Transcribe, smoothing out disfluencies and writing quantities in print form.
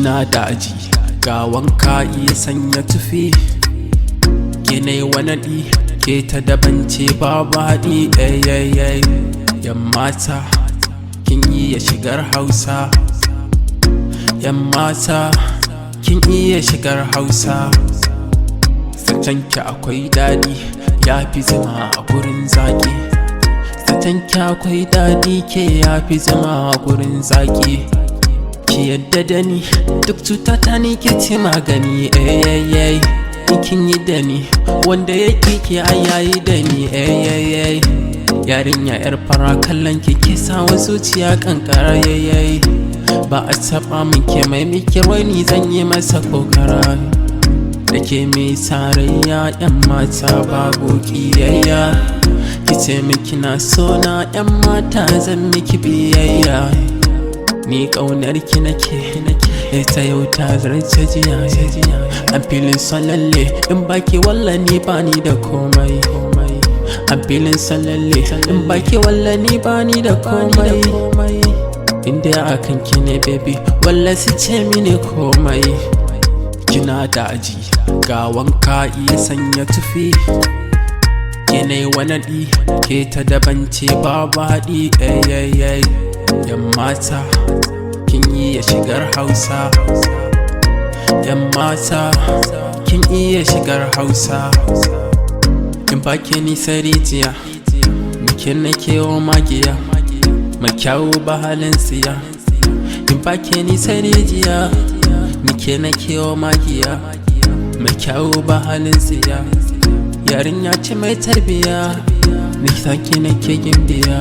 kina daji ga wanka iya sanya tufi kine wani ke ta dabance babu haɗi yan mata kin iya shigar Hausa yan mata kin iya shigar Hausa zatanki akwai daɗi ya fi zama a gurin zaki zatanki akwai daɗi ke ya fi zama a gurin zaki ki yadda da ni duk cutata ni ke ce magani kin yi da ni wanda yake ki ayayi da ni yarinya yar fara kallon ki ke sawa zuciya kankara ba a taba min ke mai miki wani zan yi masa kokara da ke mai sarayya yan mata babu kiyayya ki ce miki na so na yan mata zan miki biyayya ni kaunar ki nake ta yau ta zarce jiya I'm feeling so lalle in baki walla ni bani da komai I'm feeling so lalle in baki walla ni bani da komai inda akan ki ne baby walla su ce mini komai kina daji ga wanka iya sanya tufi kine wani ke ta dabance babu haɗi yan mata kin iya shigar Hausa yan mata kin iya shigar Hausa in baki ni sarijiya nike nake o magiya makyawu ba halin siya in baki ni sarijiya nike nake o magiya makyawu ba halin siya yarinya ce mai tarbiya ni sake nake gimbiya